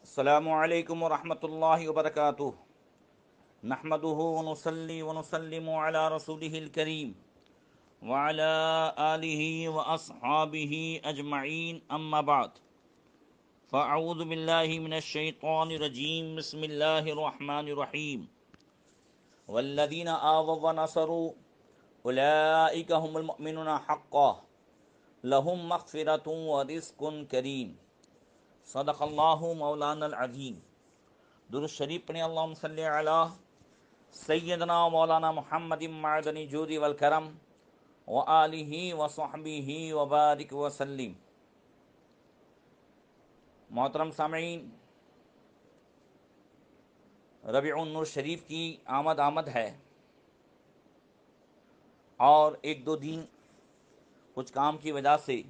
السلام علیکم ورحمۃ اللہ وبرکاتہ نحمده ونصلي ونسلم على رسوله الكريم وعلى آله وأصحابه أجمعين أما بعد فأعوذ بالله من الشيطان الرجيم بسم الله الرحمن الرحيم والذين آووا ونصروا أولئك هم المؤمنون حقا لهم مغفرة ورزق كريم صدق اللہ مولانا العظیم۔ درود شریف پڑھیں، اللہم صلی علی سیدنا مولانا محمد معدن جود والکرم وآلہ وصحبہ وبارک وسلم۔ محترم سامعین، ربیع النور شریف کی آمد ہے، اور ایک دو دن کچھ کام کی وجہ سے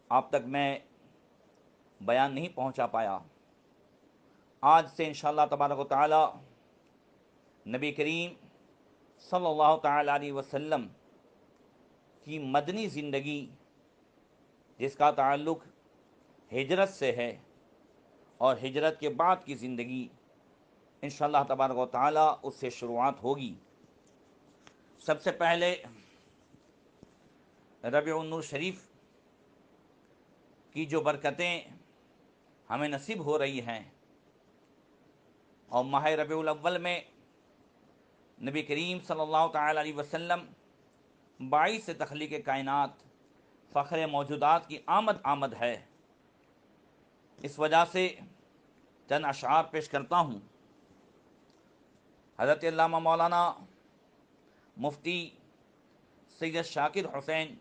آپ تک میں بیان نہیں پہنچا پایا۔ آج سے انشاءاللہ تبارک و تعالی نبی کریم صلی اللہ تعالی علیہ وسلم کی مدنی زندگی، جس کا تعلق ہجرت سے ہے، اور ہجرت کے بعد کی زندگی، انشاءاللہ تبارک و تعالی اس سے شروعات ہوگی۔ سب سے پہلے ربیع النور شریف کی جو برکتیں ہمیں نصیب ہو رہی ہیں، اور ماہ ربیع الاول میں نبی کریم صلی اللہ تعالی علیہ وسلم باعث تخلیق کائنات، فخر موجودات کی آمد ہے، اس وجہ سے چند اشعار پیش کرتا ہوں۔ حضرت علامہ مولانا مفتی سید شاکر حسین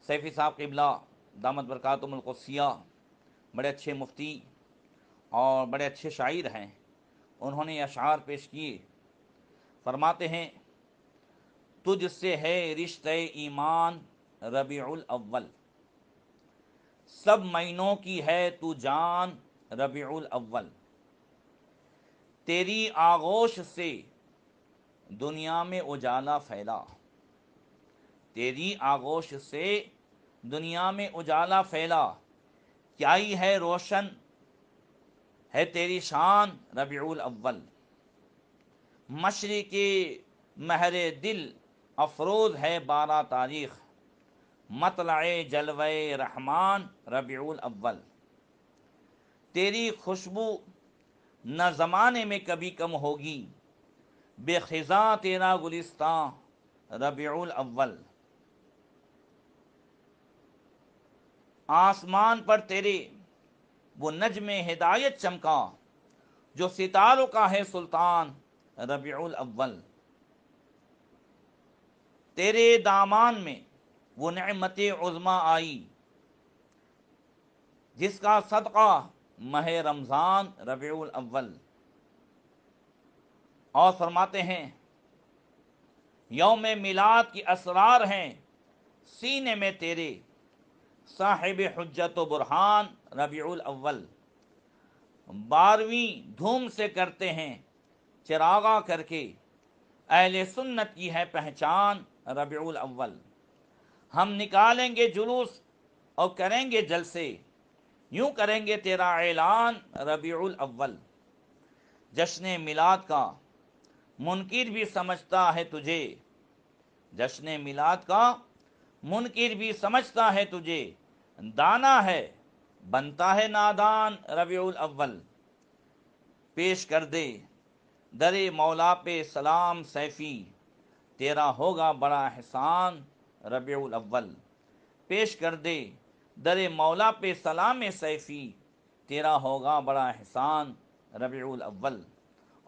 سیفی صاحب قبلہ دامت برکاتہم القدسیہ بڑے اچھے مفتی اور بڑے اچھے شاعر ہیں، انہوں نے اشعار پیش کیے۔ فرماتے ہیں، تجھ سے ہے رشتہ ایمان ربیع الاول، سب مہینوں کی ہے تو جان ربیع الاول، تیری آغوش سے دنیا میں اجالا پھیلا، تیری آغوش سے دنیا میں اجالا پھیلا، کیا ہی ہے روشن ہے تیری شان ربیع الاول، مشرق مہر دل افروز ہے 12 تاریخ، مطلع جلوہ رحمان ربیع الاول، تیری خوشبو نہ زمانے میں کبھی کم ہوگی، بے خزاں تیرا گلستان ربیع الاول، آسمان پر تیرے وہ نجم ہدایت چمکا، جو ستاروں کا ہے سلطان ربیع الاول، تیرے دامان میں وہ نعمت عظمی آئی، جس کا صدقہ ماہ رمضان ربیع الاول۔ اور فرماتے ہیں، یوم میلاد کی اسرار ہیں سینے میں تیرے، صاحب حجت و برہان ربیع الاول، 12ویں دھوم سے کرتے ہیں چراغاں کر کے، اہل سنت کی ہے پہچان ربیع الاول، ہم نکالیں گے جلوس اور کریں گے جلسے، یوں کریں گے تیرا اعلان ربیع الاول، جشن میلاد کا منکر بھی سمجھتا ہے تجھے، جشن میلاد کا منکر بھی سمجھتا ہے تجھے، دانا ہے بنتا ہے نادان ربیع الاول، پیش کر دے در مولا پہ سلام سیفی، تیرا ہوگا بڑا احسان ربیع الاول، پیش کر دے در مولا پہ سلام سیفی، تیرا ہوگا بڑا احسان ربیع الاول۔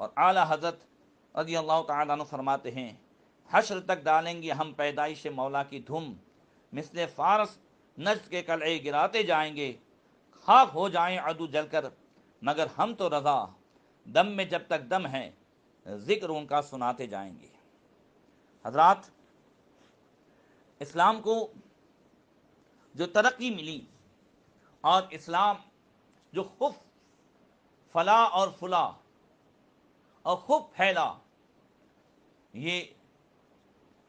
اور اعلیٰ حضرت رضی اللہ تعالیٰ عنہ فرماتے ہیں، حشر تک ڈالیں گے ہم پیدائش مولا کی دھم، مثل فارس نجد کے قلعے گراتے جائیں گے، خاک ہو جائیں عدو جل کر مگر ہم تو رضا، دم میں جب تک دم ہے ذکر ان کا سناتے جائیں گے۔ حضرات، اسلام کو جو ترقی ملی، اور اسلام جو خوب فلاح اور فلاح اور خوب پھیلا، یہ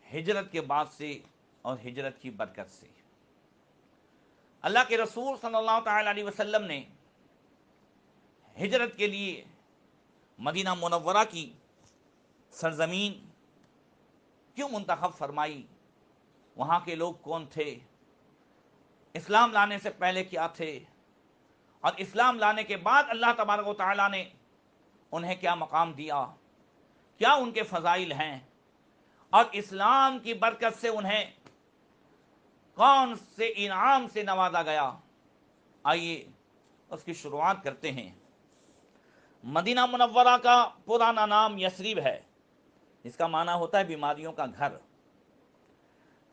ہجرت کے بعد سے اور ہجرت کی برکت سے۔ اللہ کے رسول صلی اللہ تعالی علیہ وسلم نے ہجرت کے لیے مدینہ منورہ کی سرزمین کیوں منتخب فرمائی؟ وہاں کے لوگ کون تھے؟ اسلام لانے سے پہلے کیا تھے؟ اور اسلام لانے کے بعد اللہ تبارک و تعالیٰ نے انہیں کیا مقام دیا؟ کیا ان کے فضائل ہیں؟ اور اسلام کی برکت سے انہیں کون سے انعام سے نوازا گیا؟ آئیے اس کی شروعات کرتے ہیں۔ مدینہ منورہ کا پرانا نام یثرب ہے، جس کا معنی ہوتا ہے بیماریوں کا گھر۔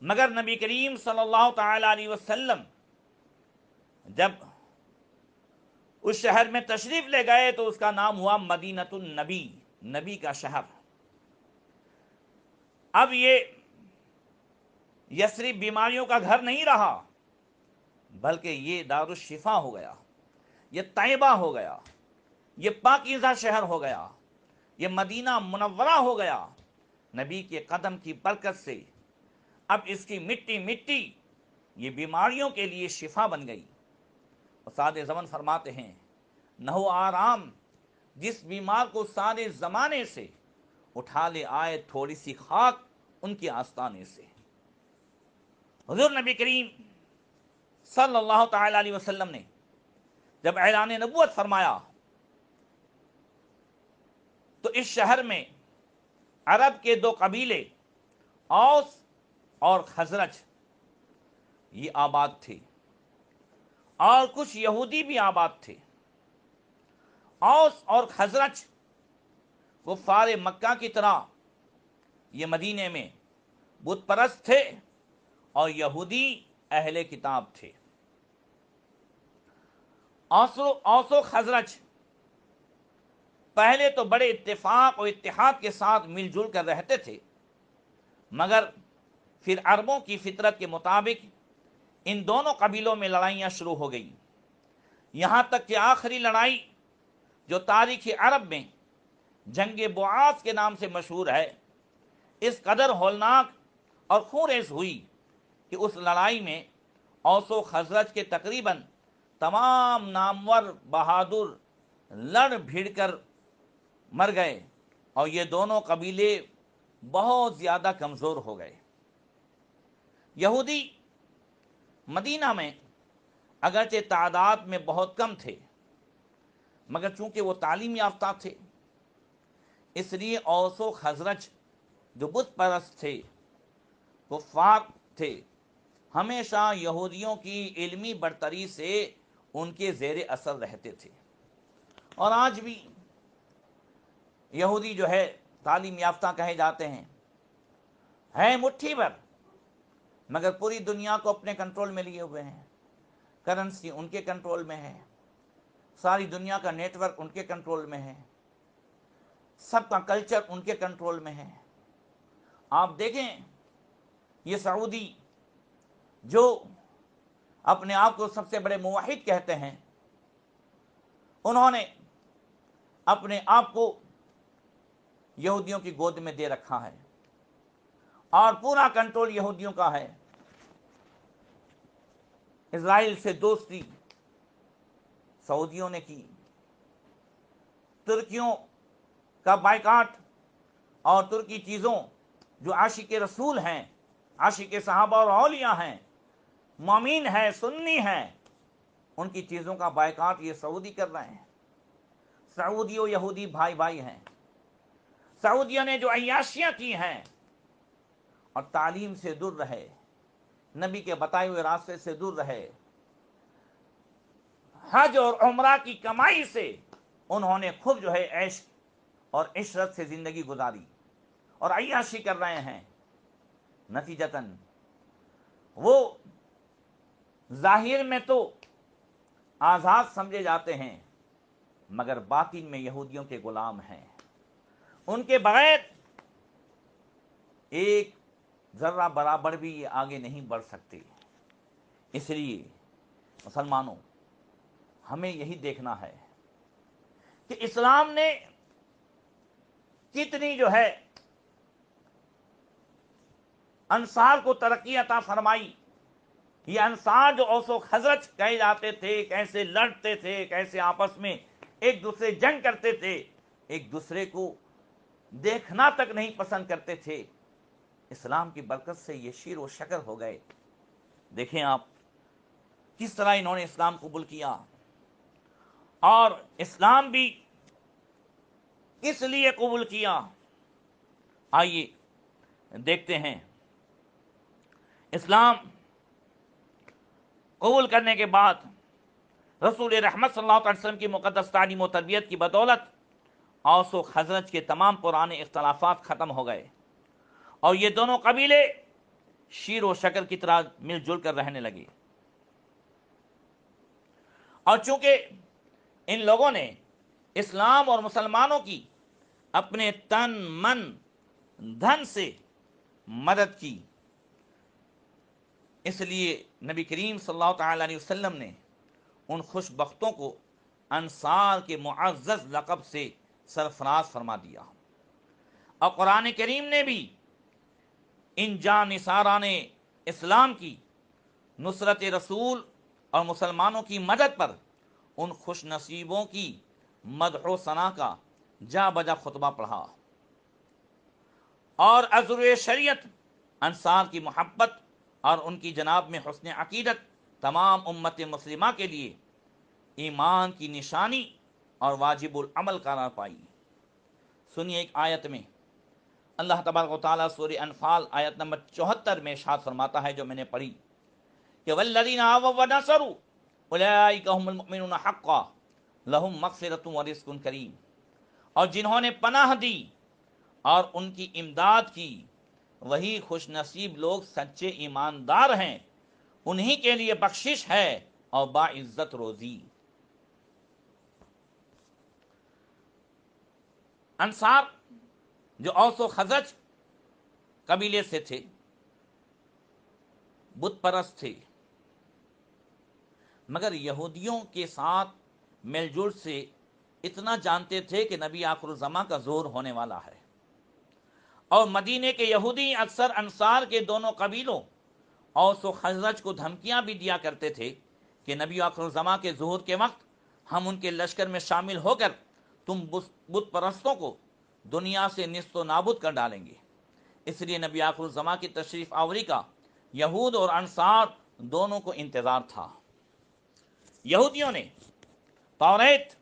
مگر نبی کریم صلی اللہ تعالی علیہ وسلم جب اس شہر میں تشریف لے گئے تو اس کا نام ہوا مدینۃ النبی، نبی کا شہر۔ اب یہ یثرب بیماریوں کا گھر نہیں رہا، بلکہ یہ دار الشفا ہو گیا، یہ طیبہ ہو گیا، یہ پاکیزہ شہر ہو گیا، یہ مدینہ منورہ ہو گیا۔ نبی کے قدم کی برکت سے اب اس کی مٹی مٹی یہ بیماریوں کے لیے شفا بن گئی۔ استاد زمن فرماتے ہیں، نہو آرام جس بیمار کو سارے زمانے سے، اٹھا لے آئے تھوڑی سی خاک ان کے آستانے سے۔ حضور نبی کریم صلی اللہ تعالی علیہ وسلم نے جب اعلان نبوت فرمایا تو اس شہر میں عرب کے دو قبیلے اوس اور خزرج یہ آباد تھے، اور کچھ یہودی بھی آباد تھے۔ اوس اور خزرج کفار مکہ کی طرح یہ مدینے میں بت پرست تھے، اور یہودی اہل کتاب تھے۔ اوس و خزرج پہلے تو بڑے اتفاق اور اتحاد کے ساتھ مل جل کر رہتے تھے، مگر پھر عربوں کی فطرت کے مطابق ان دونوں قبیلوں میں لڑائیاں شروع ہو گئیں، یہاں تک کہ آخری لڑائی جو تاریخ عرب میں جنگ بعاث کے نام سے مشہور ہے، اس قدر ہولناک اور خونریز ہوئی کہ اس لڑائی میں اوس و خزرج کے تقریباً تمام نامور بہادر لڑ بھیڑ کر مر گئے، اور یہ دونوں قبیلے بہت زیادہ کمزور ہو گئے۔ یہودی مدینہ میں اگرچہ تعداد میں بہت کم تھے، مگر چونکہ وہ تعلیم یافتہ تھے، اس لیے اوس و خزرج جو بت پرست تھے، کفار تھے، ہمیشہ یہودیوں کی علمی برتری سے ان کے زیر اثر رہتے تھے۔ اور آج بھی یہودی جو ہے تعلیم یافتہ کہے جاتے ہیں مٹھی بھر، مگر پوری دنیا کو اپنے کنٹرول میں لیے ہوئے ہیں۔ کرنسی ان کے کنٹرول میں ہے، ساری دنیا کا نیٹ ورک ان کے کنٹرول میں ہے، سب کا کلچر ان کے کنٹرول میں ہے۔ آپ دیکھیں یہ سعودی جو اپنے آپ کو سب سے بڑے موحد کہتے ہیں، انہوں نے اپنے آپ کو یہودیوں کی گود میں دے رکھا ہے، اور پورا کنٹرول یہودیوں کا ہے۔ اسرائیل سے دوستی سعودیوں نے کی، ترکیوں کا بائیکاٹ، اور ترکی چیزوں جو عاشق رسول ہیں، عاشق صحابہ اور اولیاء ہیں، مومین ہیں، سنی ہیں، ان کی چیزوں کا بائیکاٹ یہ سعودی کر رہے ہیں۔ سعودی و یہودی بھائی بھائی ہیں۔ سعودیوں نے جو عیاشیاں کی ہیں اور تعلیم سے دور رہے، نبی کے بتائے ہوئے راستے سے دور رہے، حج اور عمرہ کی کمائی سے انہوں نے خود جو ہے عیش اور عشرت سے زندگی گزاری اور عیاشی کر رہے ہیں، نتیجتاً وہ ظاہر میں تو آزاد سمجھے جاتے ہیں، مگر باطن میں یہودیوں کے غلام ہیں۔ ان کے بغیر ایک ذرہ برابر بھی یہ آگے نہیں بڑھ سکتے۔ اس لیے مسلمانوں، ہمیں یہی دیکھنا ہے کہ اسلام نے کتنی جو ہے انصار کو ترقی عطا فرمائی۔ یہ انصار جو اوس و خزرج کہے جاتے تھے، کیسے لڑتے تھے، کیسے آپس میں ایک دوسرے جنگ کرتے تھے، ایک دوسرے کو دیکھنا تک نہیں پسند کرتے تھے۔ اسلام کی برکت سے یہ شیر و شکر ہو گئے۔ دیکھیں آپ کس طرح انہوں نے اسلام قبول کیا، اور اسلام بھی کس لیے قبول کیا۔ آئیے دیکھتے ہیں۔ اسلام قبول کرنے کے بعد رسول رحمت صلی اللہ علیہ وسلم کی مقدس تعلیم و تربیت کی بدولت اوس و خزرج کے تمام پرانے اختلافات ختم ہو گئے، اور یہ دونوں قبیلے شیر و شکر کی طرح مل جل کر رہنے لگے۔ اور چونکہ ان لوگوں نے اسلام اور مسلمانوں کی اپنے تن من دھن سے مدد کی، اس لیے نبی کریم صلی اللہ تعالی علیہ وسلم نے ان خوش بختوں کو انصار کے معزز لقب سے سرفراز فرما دیا، اور قرآن کریم نے بھی ان جانثاران اسلام کی نصرت رسول اور مسلمانوں کی مدد پر ان خوش نصیبوں کی مدح و ثنا کا جا بجا خطبہ پڑھا، اور عذر شریعت، انصار کی محبت اور ان کی جناب میں حسن عقیدت تمام امت مسلمہ کے لیے ایمان کی نشانی اور واجب العمل قرار پائی۔ سنیے ایک آیت میں اللہ تبارک و تعالیٰ سورہ انفال آیت نمبر 74 میں ارشاد فرماتا ہے، جو میں نے پڑھی کہ والذین آووا ونصروا اولئک هم المؤمنون حقا لہم مغفرۃ ورزق کریم، اور جنہوں نے پناہ دی اور ان کی امداد کی، وہی خوش نصیب لوگ سچے ایماندار ہیں، انہی کے لیے بخشش ہے اور باعزت روزی۔ انصار جو اوس و خزرج قبیلے سے تھے، بت پرست تھے، مگر یہودیوں کے ساتھ مل جل سے اتنا جانتے تھے کہ نبی آخر الزماں کا ظہور ہونے والا ہے، اور مدینے کے یہودی اکثر انصار کے دونوں قبیلوں اوس و خزرج کو دھمکیاں بھی دیا کرتے تھے کہ نبی آخر الزماں کے ظہور کے وقت ہم ان کے لشکر میں شامل ہو کر تم بت پرستوں کو دنیا سے نیست و نابود کر ڈالیں گے۔ اس لیے نبی آخر الزماں کی تشریف آوری کا یہود اور انصار دونوں کو انتظار تھا۔ یہودیوں نے توریت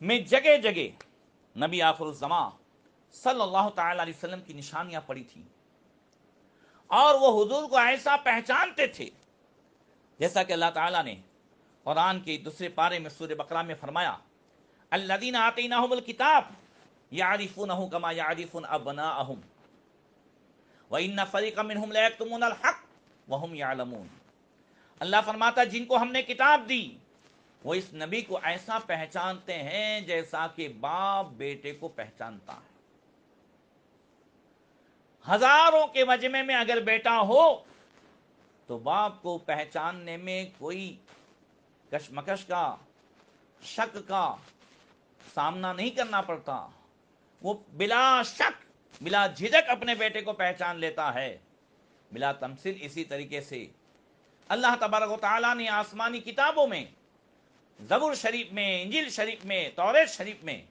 میں جگہ جگہ نبی آخر الزماں صلی اللہ تعالی علیہ وسلم کی نشانیاں پڑھی تھیں، اور وہ حضور کو ایسا پہچانتے تھے جیسا کہ اللہ تعالیٰ نے قرآن کے دوسرے پارے میں سورہ بقرہ میں فرمایا، الذین آتیناہم الکتاب یعرفونہ کما یعرفون ابناءہم وَإِنَّ فَرِيقًا مِّنْهُمْ لَيَكْتُمُونَ الْحَقَّ وَهُمْ يَعْلَمُونَ۔ اللہ فرماتا جن کو ہم نے کتاب دی وہ اس نبی کو ایسا پہچانتے ہیں جیسا کہ باپ بیٹے کو پہچانتا ہے۔ ہزاروں کے مجمع میں اگر بیٹا ہو تو باپ کو پہچاننے میں کوئی کشمکش کا، شک کا سامنا نہیں کرنا پڑتا، وہ بلا شک بلا جھجک اپنے بیٹے کو پہچان لیتا ہے، بلا تمثیل۔ اسی طریقے سے اللہ تبارک و تعالیٰ نے آسمانی کتابوں میں، زبور شریف میں، انجیل شریف میں، توریت شریف میں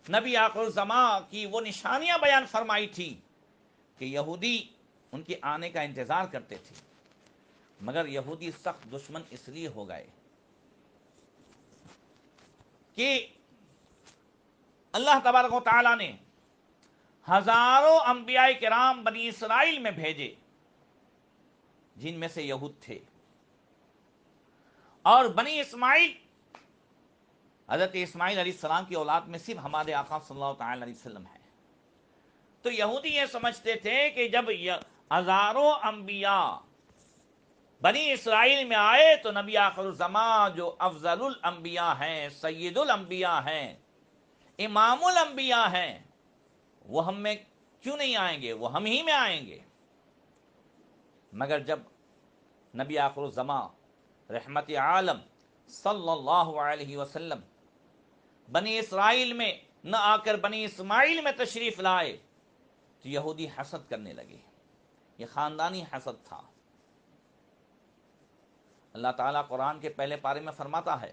نبی آخر الزماں کی وہ نشانیاں بیان فرمائی تھی کہ یہودی ان کے آنے کا انتظار کرتے تھے، مگر یہودی سخت دشمن اس لیے ہو گئے کہ اللہ تبارک و تعالیٰ نے ہزاروں انبیاء کرام بنی اسرائیل میں بھیجے جن میں سے یہود تھے، اور بنی اسماعیل حضرت اسماعیل علیہ السلام کی اولاد میں صرف ہمارے آقا صلی اللہ تعالی علیہ وسلم ہے۔ تو یہودی یہ سمجھتے تھے کہ جب ہزاروں انبیاء بنی اسرائیل میں آئے تو نبی آخر الزماں جو افضل الانبیاء ہیں، سید الانبیاء ہیں، امام الانبیاء ہیں، وہ ہم میں کیوں نہیں آئیں گے، وہ ہم ہی میں آئیں گے۔ مگر جب نبی آخر الزماں رحمت عالم صلی اللہ علیہ وسلم بنی اسرائیل میں نہ آ کر بنی اسماعیل میں تشریف لائے تو یہودی حسد کرنے لگے۔ یہ خاندانی حسد تھا۔ اللہ تعالیٰ قرآن کے پہلے پارے میں فرماتا ہے،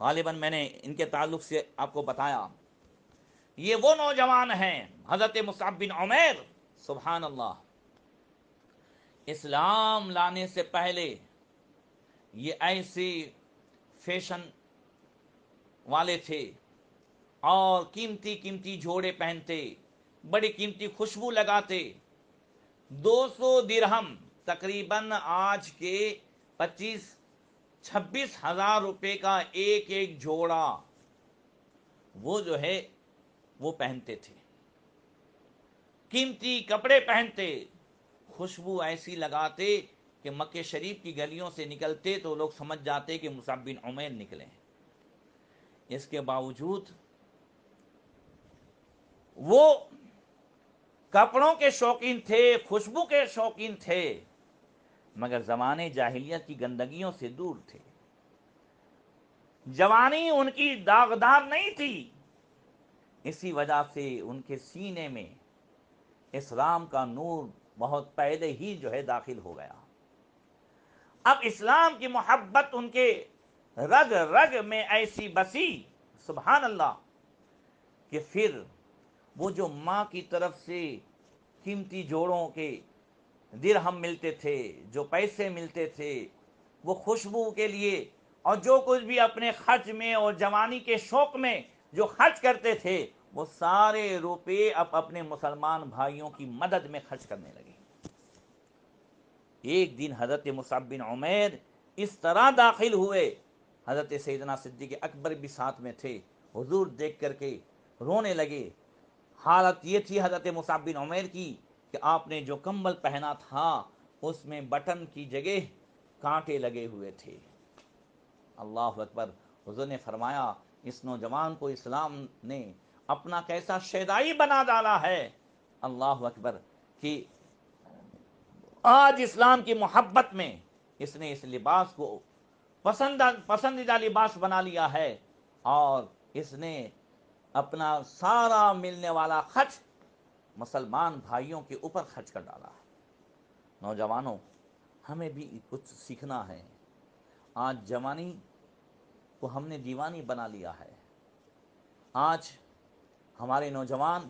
غالباً میں نے ان کے تعلق سے آپ کو بتایا، یہ وہ نوجوان ہیں حضرت مصعب بن عمیر، سبحان اللہ، اسلام لانے سے پہلے یہ ایسے فیشن والے تھے اور قیمتی قیمتی جوڑے پہنتے، بڑی قیمتی خوشبو لگاتے، 200 درہم تقریباً آج کے 25-26 ہزار روپے کا ایک ایک جوڑا وہ جو ہے وہ پہنتے تھے، قیمتی کپڑے پہنتے، خوشبو ایسی لگاتے کہ مکہ شریف کی گلیوں سے نکلتے تو لوگ سمجھ جاتے کہ مصعب بن عمیر نکلے ہیں۔ اس کے باوجود وہ کپڑوں کے شوقین تھے، خوشبو کے شوقین تھے، مگر زمانے جاہلیت کی گندگیوں سے دور تھے، جوانی ان کی داغدار نہیں تھی، اسی وجہ سے ان کے سینے میں اسلام کا نور بہت پہلے ہی جو ہے داخل ہو گیا۔ اب اسلام کی محبت ان کے رگ رگ میں ایسی بسی، سبحان اللہ، کہ پھر وہ جو ماں کی طرف سے قیمتی جوڑوں کے درہم ملتے تھے، جو پیسے ملتے تھے، وہ خوشبو کے لیے اور جو کچھ بھی اپنے خرچ میں اور جوانی کے شوق میں جو خرچ کرتے تھے، وہ سارے روپے اب اپنے مسلمان بھائیوں کی مدد میں خرچ کرنے لگے۔ ایک دن حضرت مصعب بن عمیر اس طرح داخل ہوئے، حضرت سیدنا صدیق اکبر بھی ساتھ میں تھے، حضور دیکھ کر کے رونے لگے۔ حالت یہ تھی حضرت مصعب بن عمیر کی کہ آپ نے جو کمبل پہنا تھا اس میں بٹن کی جگہ کانٹے لگے ہوئے تھے۔ اللہ اکبر، حضور نے فرمایا اس نوجوان کو اسلام نے اپنا کیسا شیدائی بنا ڈالا ہے، اللہ اکبر، کہ آج اسلام کی محبت میں اس نے اس لباس کو پسندیدہ لباس بنا لیا ہے، اور اس نے اپنا سارا ملنے والا خرچ مسلمان بھائیوں کے اوپر خرچ کر ڈالا ہے۔ نوجوانوں، ہمیں بھی کچھ سیکھنا ہے۔ آج جوانی کو ہم نے دیوانی بنا لیا ہے، آج ہمارے نوجوان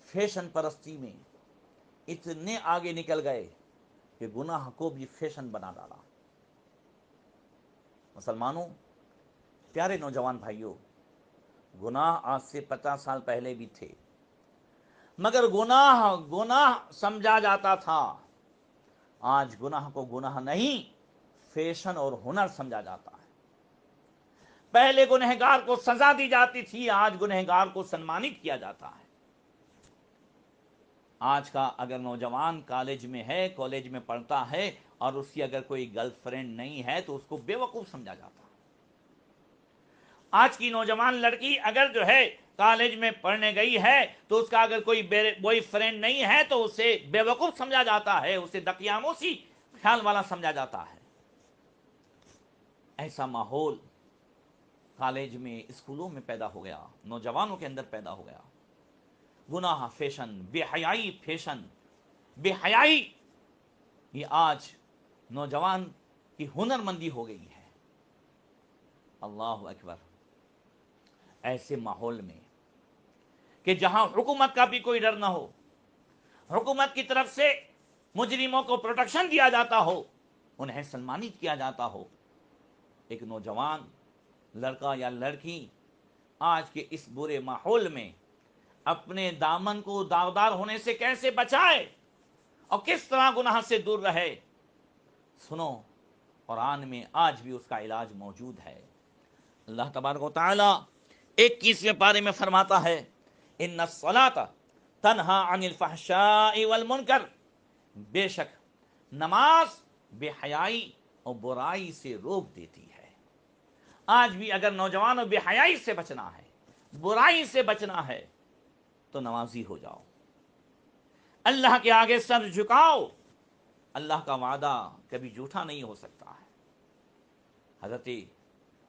فیشن پرستی میں اتنے آگے نکل گئے کہ گناہ کو بھی فیشن بنا ڈالا۔ مسلمانوں، پیارے نوجوان بھائیوں، گناہ آج سے 50 سال پہلے بھی تھے، مگر گناہ سمجھا جاتا تھا، آج گناہ کو گناہ نہیں، فیشن اور ہنر سمجھا جاتا ہے۔ پہلے گنہگار کو سزا دی جاتی تھی، آج گنہگار کو سنمانت کیا جاتا ہے۔ آج کا اگر نوجوان کالج میں ہے، کالج میں پڑھتا ہے، اور اس کی اگر کوئی گرل فرینڈ نہیں ہے تو اس کو بے وقوف سمجھا جاتا ہے۔ آج کی نوجوان لڑکی اگر جو ہے کالج میں پڑھنے گئی ہے تو اس کا اگر کوئی بوائے فرینڈ نہیں ہے تو اسے بے وقوف سمجھا جاتا ہے، اسے دقیانوسی خیال والا سمجھا جاتا ہے۔ ایسا ماحول کالج میں، اسکولوں میں پیدا ہو گیا، نوجوانوں کے اندر پیدا ہو گیا۔ گناہ فیشن، بے حیائی فیشن، بے حیائی یہ آج نوجوان کی ہنر مندی ہو گئی ہے۔ اللہ اکبر، ایسے ماحول میں کہ جہاں حکومت کا بھی کوئی ڈر نہ ہو، حکومت کی طرف سے مجرموں کو پروٹیکشن دیا جاتا ہو، انہیں سنمانت کیا جاتا ہو، ایک نوجوان لڑکا یا لڑکی آج کے اس برے ماحول میں اپنے دامن کو داغدار ہونے سے کیسے بچائے اور کس طرح گناہ سے دور رہے، سنو، قرآن میں آج بھی اس کا علاج موجود ہے۔ اللہ تبارک و تعالی 21ویں پارے میں فرماتا ہے، ان الصلاۃ تنہا عن الفحشاء والمنکر، بے شک نماز بے حیائی اور برائی سے روک دیتی ہے۔ آج بھی اگر نوجوانوں بے حیائی سے بچنا ہے، برائی سے بچنا ہے، تو نمازی ہو جاؤ، اللہ کے آگے سر جھکاؤ، اللہ کا وعدہ کبھی جھوٹا نہیں ہو سکتا ہے۔ حضرت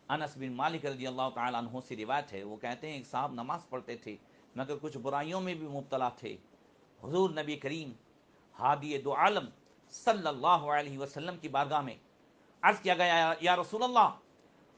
انس بن مالک رضی اللہ تعالیٰ عنہ سے روایت ہے، وہ کہتے ہیں ایک صاحب نماز پڑھتے تھے مگر کچھ برائیوں میں بھی مبتلا تھے۔ حضور نبی کریم ہادی دو عالم صلی اللہ علیہ وسلم کی بارگاہ میں عرض کیا گیا، یا رسول اللہ،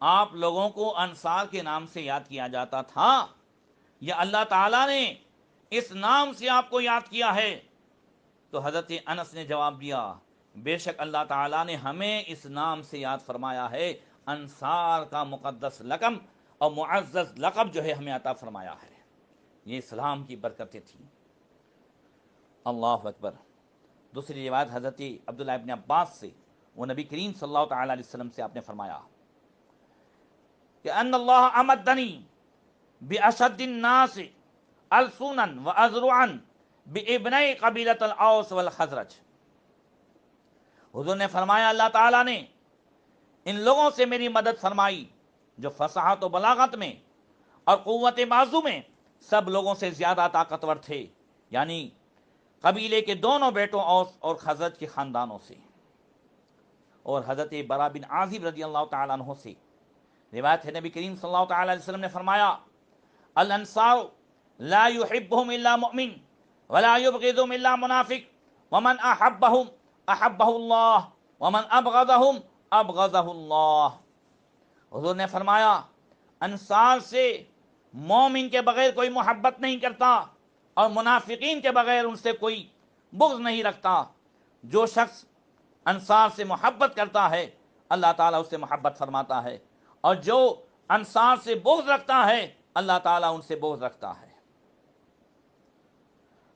آپ لوگوں کو انصار کے نام سے یاد کیا جاتا تھا یا اللہ تعالیٰ نے اس نام سے آپ کو یاد کیا ہے؟ تو حضرت انس نے جواب دیا، بے شک اللہ تعالیٰ نے ہمیں اس نام سے یاد فرمایا ہے، انصار کا مقدس لقب اور معزز لقب جو ہے ہمیں عطا فرمایا ہے۔ یہ اسلام کی برکتیں تھیں۔ اللہ اکبر۔ دوسری روایت حضرت عبداللہ ابن عباس سے، وہ نبی کریم صلی اللہ تعالیٰ علیہ وسلم سے آپ نے فرمایا کہ ان اللہ امدنی باشد الناس السنا واذرعا بابنئی قبیلۃ الاوس والخزرج۔ حضور نے فرمایا اللہ تعالیٰ نے ان لوگوں سے میری مدد فرمائی جو فصاحت و بلاغت میں اور قوت بازو میں سب لوگوں سے زیادہ طاقتور تھے، یعنی قبیلے کے دونوں بیٹوں اوس اور خزرج کے خاندانوں سے۔ اور حضرت برا بن عازب رضی اللہ تعالیٰ عنہ سے روایت ہے، نبی کریم صلی اللہ تعالیٰ علیہ وسلم نے فرمایا الانصار لا يحبهم الا مؤمن ولا يبغضهم الا منافق ومن احبهم احبه الله ومن ابغضهم ابغضه الله۔ حضور نے فرمایا انصار سے مومن کے بغیر کوئی محبت نہیں کرتا اور منافقین کے بغیر ان سے کوئی بغض نہیں رکھتا۔ جو شخص انصار سے محبت کرتا ہے اللہ تعالیٰ اس سے محبت فرماتا ہے، اور جو انصار سے بغض رکھتا ہے اللہ تعالیٰ ان سے بغض رکھتا ہے۔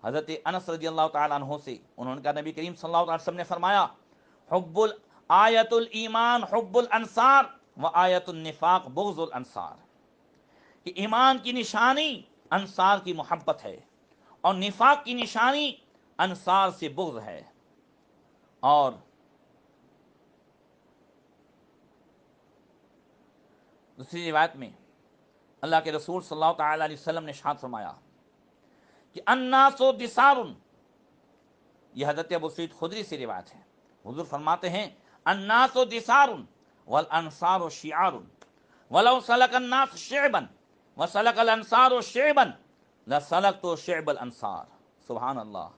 حضرت انس رضی اللہ تعالیٰ عنہ سے انہوں نے کہا نبی کریم صلی اللہ علیہ وسلم نے فرمایا آیت الایمان حب الانصار و آیت النفاق بغض الانصار، کہ ایمان کی نشانی انصار کی محبت ہے اور نفاق کی نشانی انصار سے بغض ہے۔ اور دوسری روایت میں اللہ کے رسول صلی اللہ تعالیٰ علیہ وسلم نے ارشاد فرمایا کہ الناس دثار، یہ حضرت ابو سعید خدری سے روایت ہے، حضور فرماتے ہیں الناس دثار والانصار شعار ولو سلک الناس شعبا وسلک الانصار شعبا لسلکت شعب الانصار۔ سبحان اللہ،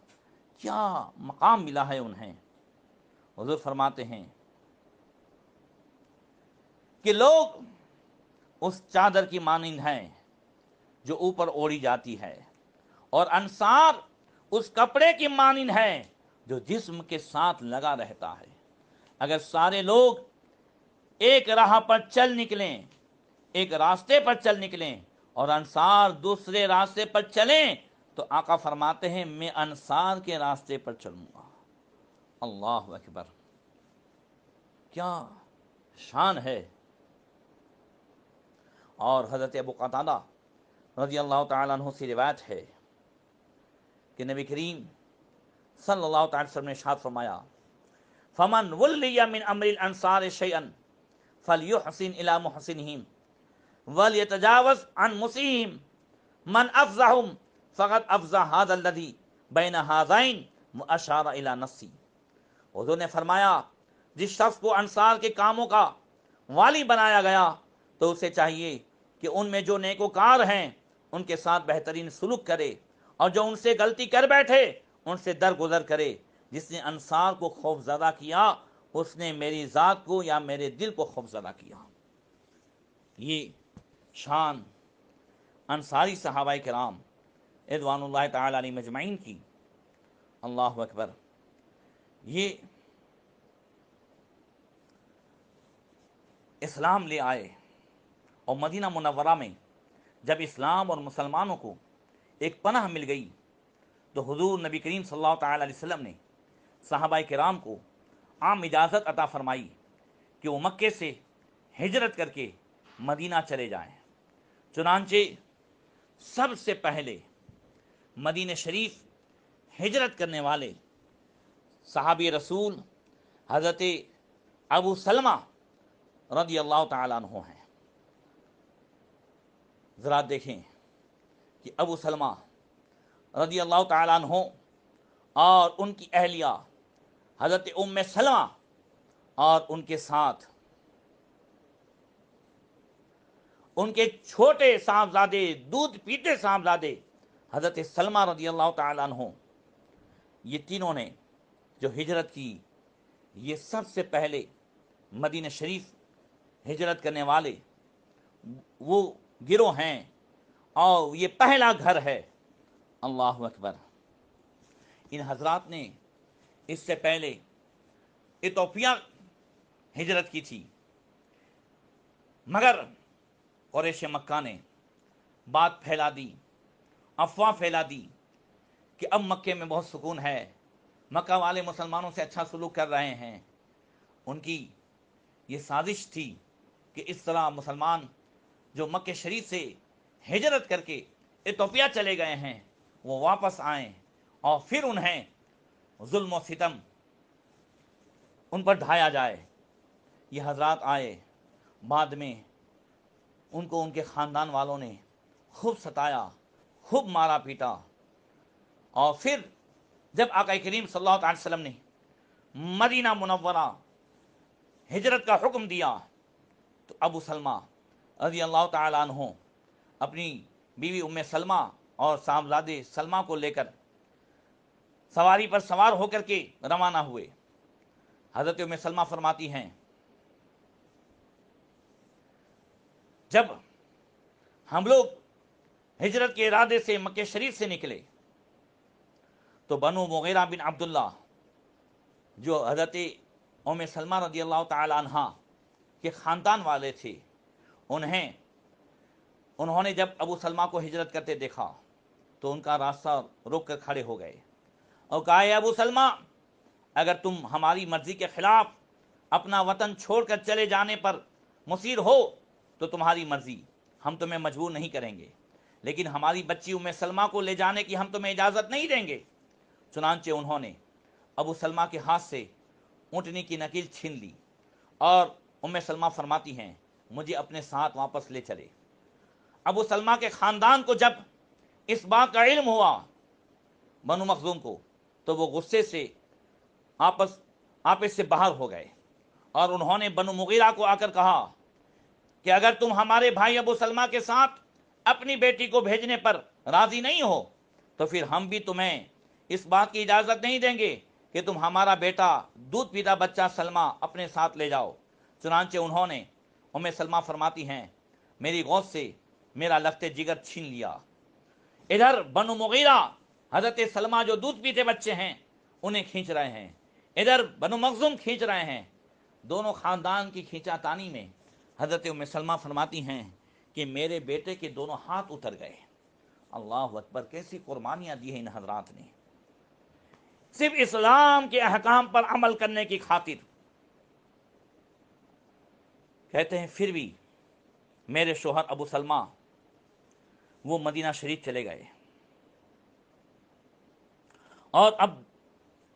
کیا مقام ملا ہے انہیں۔ حضور فرماتے ہیں کہ لوگ اس چادر کی مانند ہیں جو اوپر اوڑھی جاتی ہے، اور انصار اس کپڑے کی مانند ہے جو جسم کے ساتھ لگا رہتا ہے۔ اگر سارے لوگ ایک راہ پر چل نکلیں، ایک راستے پر چل نکلیں اور انصار دوسرے راستے پر چلیں تو آقا فرماتے ہیں میں انصار کے راستے پر چلوں گا۔ اللہ اکبر، کیا شان ہے۔ اور حضرت ابو قتادہ رضی اللہ تعالیٰ عنہ سے روایت ہے کہ نبی کریم صلی اللہ تعالی وسلم نے ارشاد فرمایا فمن ولی من امر الانصار شیئا فلیحسن الی محسنہم ولیتجاوز عن مسیئہم من افضحہم فقد افضح ھذا الذی بین ھذین واشار الی نفسی۔ حضور نے فرمایا جس شخص کو انصار کے کاموں کا والی بنایا گیا تو اسے چاہیے کہ ان میں جو نیکوکار ہیں ان کے ساتھ بہترین سلوک کرے، اور جو ان سے غلطی کر بیٹھے ان سے درگزر کرے۔ جس نے انصار کو خوف زدہ کیا اس نے میری ذات کو یا میرے دل کو خوف زدہ کیا۔ یہ شان انصاری صحابہ کرام رضوان اللہ تعالی علیہم اجمعین کی۔ اللہ اکبر، یہ اسلام لے آئے، اور مدینہ منورہ میں جب اسلام اور مسلمانوں کو ایک پناہ مل گئی تو حضور نبی کریم صلی اللہ تعالیٰ علیہ وسلم نے صحابہ کرام کو عام اجازت عطا فرمائی کہ وہ مکے سے ہجرت کر کے مدینہ چلے جائیں۔ چنانچہ سب سے پہلے مدینہ شریف ہجرت کرنے والے صحابی رسول حضرت ابو سلمہ رضی اللہ تعالیٰ عنہ ہیں۔ ذرا دیکھیں کہ ابو سلمہ رضی اللہ تعالیٰ عنہ اور ان کی اہلیہ حضرت ام سلمہ اور ان کے ساتھ ان کے چھوٹے صاحبزادے، دودھ پیتے صاحبزادے حضرت سلمہ رضی اللہ تعالیٰ عنہ، یہ تینوں نے جو ہجرت کی، یہ سب سے پہلے مدینہ شریف ہجرت کرنے والے وہ گروہ ہیں اور یہ پہلا گھر ہے۔ اللہ اکبر۔ ان حضرات نے اس سے پہلے ایتھوپیا ہجرت کی تھی، مگر قریش مکہ نے بات پھیلا دی، افواہ پھیلا دی کہ اب مکے میں بہت سکون ہے، مکہ والے مسلمانوں سے اچھا سلوک کر رہے ہیں۔ ان کی یہ سازش تھی کہ اس طرح مسلمان جو مکہ شریف سے ہجرت کر کے ایتھوپیا چلے گئے ہیں وہ واپس آئیں اور پھر انہیں ظلم و ستم ان پر ڈھایا جائے۔ یہ حضرات آئے، بعد میں ان کو ان کے خاندان والوں نے خوب ستایا، خوب مارا پیٹا، اور پھر جب آقا کریم صلی اللہ علیہ وسلم نے مدینہ منورہ ہجرت کا حکم دیا تو ابو سلمہ رضی اللہ تعالیٰ عنہ اپنی بیوی ام سلمہ اور صاحبزادے سلمہ کو لے کر سواری پر سوار ہو کر کے روانہ ہوئے۔ حضرت ام سلمہ فرماتی ہیں جب ہم لوگ ہجرت کے ارادے سے مکہ شریف سے نکلے تو بنو مغیرہ بن عبداللہ جو حضرت ام سلمہ رضی اللہ تعالی عنہ کے خاندان والے تھے، انہوں نے جب ابو سلمہ کو ہجرت کرتے دیکھا تو ان کا راستہ روک کر کھڑے ہو گئے اور کہا اے ابو سلمہ، اگر تم ہماری مرضی کے خلاف اپنا وطن چھوڑ کر چلے جانے پر مصیر ہو تو تمہاری مرضی، ہم تمہیں مجبور نہیں کریں گے، لیکن ہماری بچی ام سلمہ کو لے جانے کی ہم تمہیں اجازت نہیں دیں گے۔ چنانچہ انہوں نے ابو سلمہ کے ہاتھ سے اونٹنی کی نکیل چھین لی اور ام سلمہ فرماتی ہیں مجھے اپنے ساتھ واپس لے چلے۔ ابو سلمہ کے خاندان کو جب اس بات کا علم ہوا بنو مخزوم کو تو وہ غصے سے آپس سے باہر ہو گئے اور انہوں نے بنو مغیرہ کو آ کر کہا کہ اگر تم ہمارے بھائی ابو سلمہ کے ساتھ اپنی بیٹی کو بھیجنے پر راضی نہیں ہو تو پھر ہم بھی تمہیں اس بات کی اجازت نہیں دیں گے کہ تم ہمارا بیٹا دودھ پیتا بچہ سلمہ اپنے ساتھ لے جاؤ۔ چنانچہ انہوں نے ام سلمہ فرماتی ہیں میری غوث سے میرا لخت جگر چھین لیا۔ ادھر بنو مغیرہ حضرت سلمہ جو دودھ پیتے بچے ہیں انہیں کھینچ رہے ہیں، ادھر بنو مخزوم کھینچ رہے ہیں۔ دونوں خاندان کی کھینچا تانی میں حضرت ام سلمہ فرماتی ہیں کہ میرے بیٹے کے دونوں ہاتھ اتر گئے۔ اللہ اکبر، کیسی قربانیاں دی ہیں ان حضرات نے، صرف اسلام کے احکام پر عمل کرنے کی خاطر۔ کہتے ہیں پھر بھی میرے شوہر ابو سلمہ وہ مدینہ شریف چلے گئے اور اب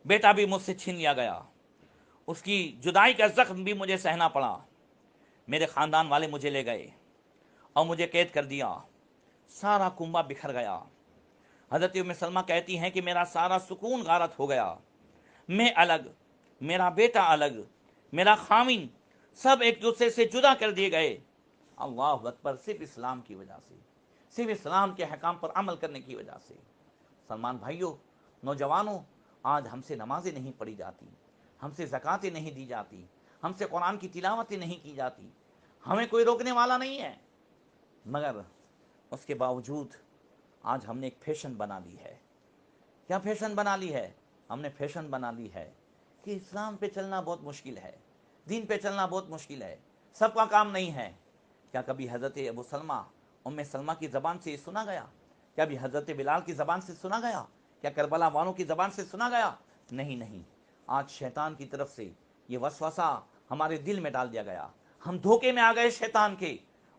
بیٹا بھی مجھ سے چھین لیا گیا، اس کی جدائی کا زخم بھی مجھے سہنا پڑا، میرے خاندان والے مجھے لے گئے اور مجھے قید کر دیا، سارا کنبہ بکھر گیا۔ حضرت ام سلمہ کہتی ہیں کہ میرا سارا سکون غارت ہو گیا، میں الگ، میرا بیٹا الگ، میرا خامن، سب ایک دوسرے سے جدا کر دیے گئے۔ اللہ اکبر، صرف اسلام کی وجہ سے، صرف اسلام کے حکام پر عمل کرنے کی وجہ سے۔ سلمان بھائیوں، نوجوانوں، آج ہم سے نمازیں نہیں پڑھی جاتی، ہم سے زکاتیں نہیں دی جاتی، ہم سے قرآن کی تلاوتیں نہیں کی جاتی، ہمیں کوئی روکنے والا نہیں ہے، مگر اس کے باوجود آج ہم نے ایک فیشن بنا لی ہے۔ کیا فیشن بنا لی ہے؟ ہم نے فیشن بنا لی ہے کہ اسلام پہ چلنا بہت مشکل ہے، دین پہ چلنا بہت مشکل ہے، سب کا کام نہیں ہے۔ کیا کبھی حضرت ابو سلمہ ام سلمہ کی زبان سے یہ سنا گیا؟ کیا بھی حضرت بلال کی زبان سے سنا گیا؟ کیا کربلا والوں کی زبان سے سنا گیا؟ نہیں نہیں، آج شیطان کی طرف سے یہ وسوسہ ہمارے دل میں ڈال دیا گیا، ہم دھوکے میں آ گئے شیطان کے،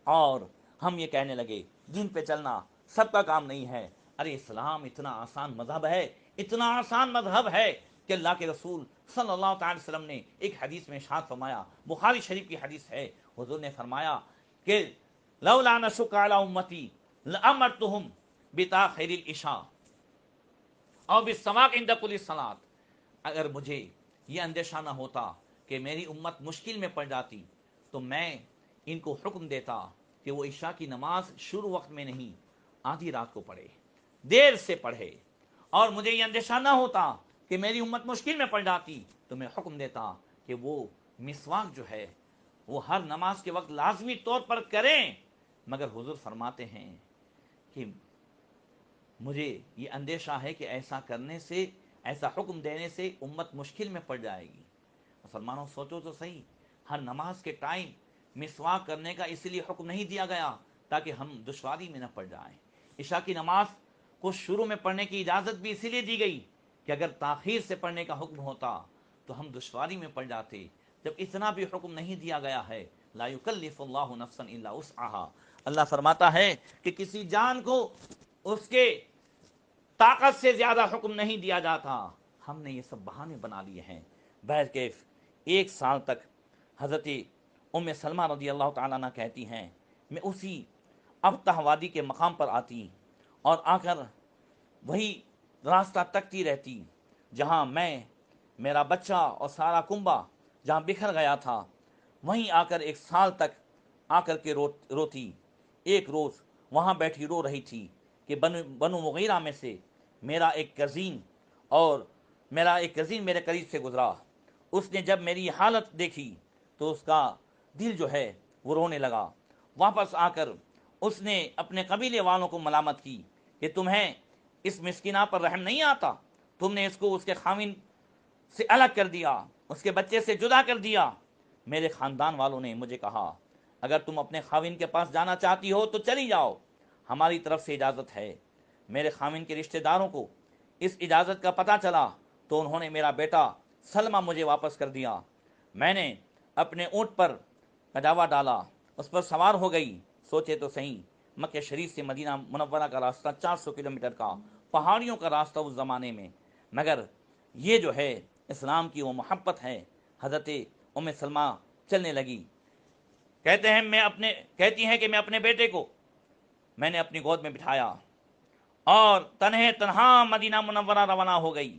اور ہم یہ کہنے لگے دین پہ چلنا سب کا کام نہیں ہے۔ ارے اسلام اتنا آسان مذہب ہے، اتنا آسان مذہب ہے کہ اللہ کے رسول صلی اللہ تعالی وسلم نے ایک حدیث میں ارشاد فرمایا، بخاری شریف کی حدیث ہے، حضور نے فرمایا کہ لولا نشق علی امتی لامرتهم بتاخیر العشاء اور بالسواک عند کل صلاۃ، اگر مجھے یہ اندیشہ نہ ہوتا کہ میری امت مشکل میں پڑ جاتی تو میں ان کو حکم دیتا کہ وہ عشاء کی نماز شروع وقت میں نہیں، آدھی رات کو پڑھے، دیر سے پڑھے، اور مجھے یہ اندیشہ نہ ہوتا کہ میری امت مشکل میں پڑ جاتی تو میں حکم دیتا کہ وہ مسواک جو ہے وہ ہر نماز کے وقت لازمی طور پر کریں، مگر حضور فرماتے ہیں کہ مجھے یہ اندیشہ ہے کہ ایسا کرنے سے، ایسا حکم دینے سے امت مشکل میں پڑ جائے گی۔ مسلمانوں سوچو تو صحیح، ہر نماز کے ٹائم مسواک کرنے کا اس لیے حکم نہیں دیا گیا تاکہ ہم دشواری میں نہ پڑ جائیں۔ عشاء کی نماز کو شروع میں پڑھنے کی اجازت بھی اسی لیے دی گئی کہ اگر تاخیر سے پڑھنے کا حکم ہوتا تو ہم دشواری میں پڑ جاتے۔ جب اتنا بھی حکم نہیں دیا گیا ہے، لا یکلف اللہ نفسا الا وسعها، اللہ فرماتا ہے کہ کسی جان کو اس کے طاقت سے زیادہ حکم نہیں دیا جاتا، ہم نے یہ سب بہانے بنا لیے ہیں۔ بہرکیف 1 سال تک حضرت ام سلمہ رضی اللہ تعالیٰ عنہ کہتی ہیں میں اسی ابتح وادی کے مقام پر آتی اور آ کر وہی راستہ تکتی رہتی جہاں میں، میرا بچہ اور سارا کنبہ جہاں بکھر گیا تھا، وہیں آ کر 1 سال تک آ کر کے روتی۔ ایک روز وہاں بیٹھی رو رہی تھی کہ بنو مغیرہ میں سے میرا ایک کزین میرے قریب سے گزرا، اس نے جب میری حالت دیکھی تو اس کا دل جو ہے وہ رونے لگا۔ واپس آ کر اس نے اپنے قبیلے والوں کو ملامت کی کہ تمہیں اس مسکینہ پر رحم نہیں آتا، تم نے اس کو اس کے خاوند سے الگ کر دیا، اس کے بچے سے جدا کر دیا۔ میرے خاندان والوں نے مجھے کہا اگر تم اپنے خاوند کے پاس جانا چاہتی ہو تو چلی جاؤ، ہماری طرف سے اجازت ہے۔ میرے خاوند کے رشتہ داروں کو اس اجازت کا پتہ چلا تو انہوں نے میرا بیٹا سلمہ مجھے واپس کر دیا۔ میں نے اپنے اونٹ پر کجاوا ڈالا، اس پر سوار ہو گئی۔ سوچے تو صحیح، مکہ شریف سے مدینہ منورہ کا راستہ 400 کلومیٹر کا پہاڑیوں کا راستہ اس زمانے میں، مگر یہ جو ہے اسلام کی وہ محبت ہے۔ حضرت ام سلمہ چلنے لگی، کہتی ہیں کہ میں اپنے بیٹے کو میں نے اپنی گود میں بٹھایا اور تنہا مدینہ منورہ روانہ ہو گئی۔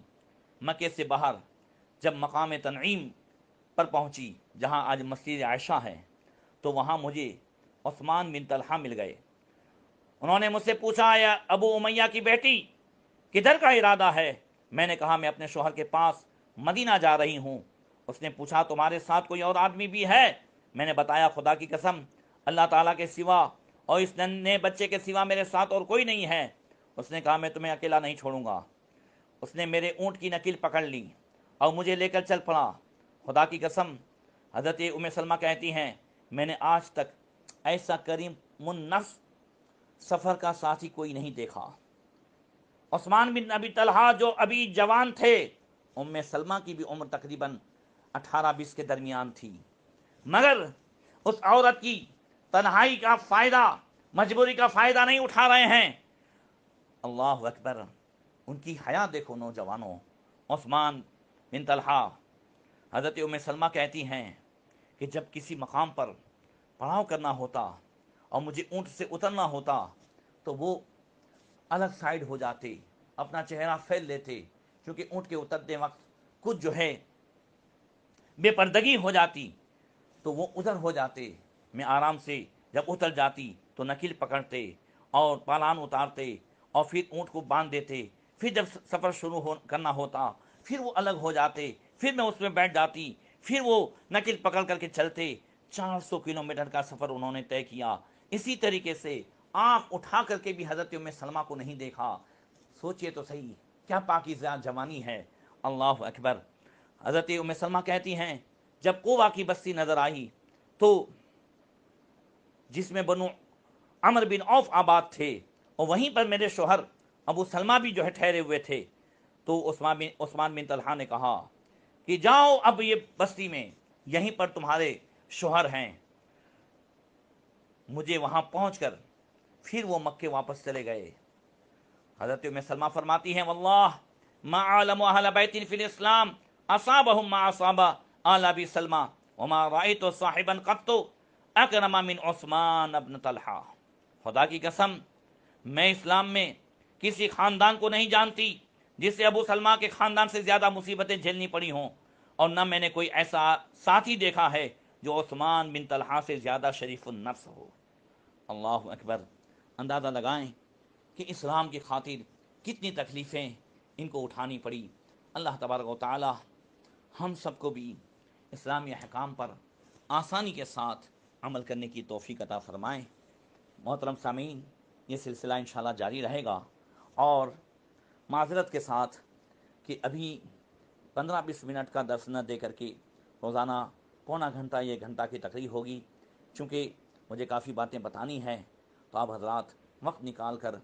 مکے سے باہر جب مقام تنعیم پر پہنچی جہاں آج مسجد عائشہ ہے تو وہاں مجھے عثمان بن طلحہ مل گئے۔ انہوں نے مجھ سے پوچھا یا ابو امیہ کی بیٹی کدھر کا ارادہ ہے؟ میں نے کہا میں اپنے شوہر کے پاس مدینہ جا رہی ہوں۔ اس نے پوچھا تمہارے ساتھ کوئی اور آدمی بھی ہے؟ میں نے بتایا خدا کی قسم اللہ تعالیٰ کے سوا اور اس ننھے بچے کے سوا میرے ساتھ اور کوئی نہیں ہے۔ اس نے کہا میں تمہیں اکیلا نہیں چھوڑوں گا۔ اس نے میرے اونٹ کی نکیل پکڑ لی اور مجھے لے کر چل پڑا۔ خدا کی قسم حضرت ام سلمہ کہتی ہیں میں نے آج تک ایسا کریم النفس سفر کا ساتھی کوئی نہیں دیکھا۔ عثمان بن ابی طلحہ جو ابھی جوان تھے، ام سلمہ کی بھی عمر تقریباً 18-20 کے درمیان تھی، مگر اس عورت کی تنہائی کا فائدہ، مجبوری کا فائدہ نہیں اٹھا رہے ہیں۔ اللہ اکبر، ان کی حیا دیکھو نوجوانوں۔ عثمان بن طلحہ، حضرت ام سلمہ کہتی ہیں کہ جب کسی مقام پر پڑاؤ کرنا ہوتا اور مجھے اونٹ سے اترنا ہوتا تو وہ الگ سائیڈ ہو جاتے، اپنا چہرہ پھیل لیتے، کیونکہ اونٹ کے اترتے وقت کچھ جو ہے بے پردگی ہو جاتی تو وہ ادھر ہو جاتے۔ میں آرام سے جب اتر جاتی تو نکیل پکڑتے اور پالان اتارتے اور پھر اونٹ کو باندھ دیتے۔ پھر جب سفر شروع کرنا ہوتا پھر وہ الگ ہو جاتے، پھر میں اس میں بیٹھ جاتی، پھر وہ نکیل پکڑ کر کے چلتے۔ 400 کلومیٹر کا سفر انہوں نے طے کیا۔ اسی طریقے سے آنکھ اٹھا کر کے بھی حضرت ام سلمہ کو نہیں دیکھا۔ سوچئے تو صحیح کیا پاکیزہ جوانی ہے۔ اللہ اکبر۔ حضرت ام سلمہ کہتی ہیں جب قوہ کی بستی نظر آئی تو جس میں بنو عمر بن عوف آباد تھے اور وہیں پر میرے شوہر ابو سلمہ بھی جو ہے ٹھہرے ہوئے تھے، تو عثمان بن طلحہ نے کہا کہ جاؤ اب یہ بستی میں، یہیں پر تمہارے شوہر ہیں۔ مجھے وہاں پہنچ کر پھر وہ مکے واپس چلے گئے۔ حضرت ام سلمہ فرماتی ہیں واللہ ما عالم اہل بیت فی الاسلام اصابہم ما اصاب آل ابی سلمہ وما رأیت صاحبا قط اکرم من عثمان ابن طلحہ۔ خدا کی قسم میں اسلام میں کسی خاندان کو نہیں جانتی جس سے ابو سلمہ کے خاندان سے زیادہ مصیبتیں جھیلنی پڑی ہوں، اور نہ میں نے کوئی ایسا ساتھی دیکھا ہے جو عثمان بن طلحہ سے زیادہ شریف النفس ہو۔ اللہ اکبر۔ اندازہ لگائیں کہ اسلام کی خاطر کتنی تکلیفیں ان کو اٹھانی پڑی۔ اللہ تبارک و تعالی ہم سب کو بھی اسلامی احکام پر آسانی کے ساتھ عمل کرنے کی توفیق عطا فرمائیں۔ محترم سامعین، یہ سلسلہ انشاءاللہ جاری رہے گا، اور معذرت کے ساتھ کہ ابھی 15-20 منٹ کا درس نہ دے کر کے روزانہ پونا گھنٹہ یا گھنٹہ کی تقریر ہوگی، چونکہ مجھے کافی باتیں بتانی ہیں، تو آپ حضرات وقت نکال کر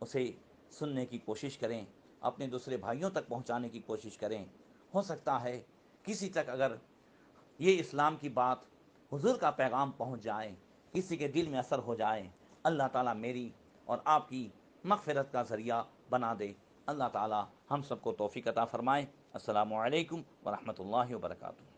اسے سننے کی کوشش کریں، اپنے دوسرے بھائیوں تک پہنچانے کی کوشش کریں۔ ہو سکتا ہے کسی تک اگر یہ اسلام کی بات، حضور کا پیغام پہنچ جائے، کسی کے دل میں اثر ہو جائے، اللہ تعالیٰ میری اور آپ کی مغفرت کا ذریعہ بنا دے۔ اللہ تعالیٰ ہم سب کو توفیق عطا فرمائے۔ السلام علیکم ورحمۃ اللہ وبرکاتہ۔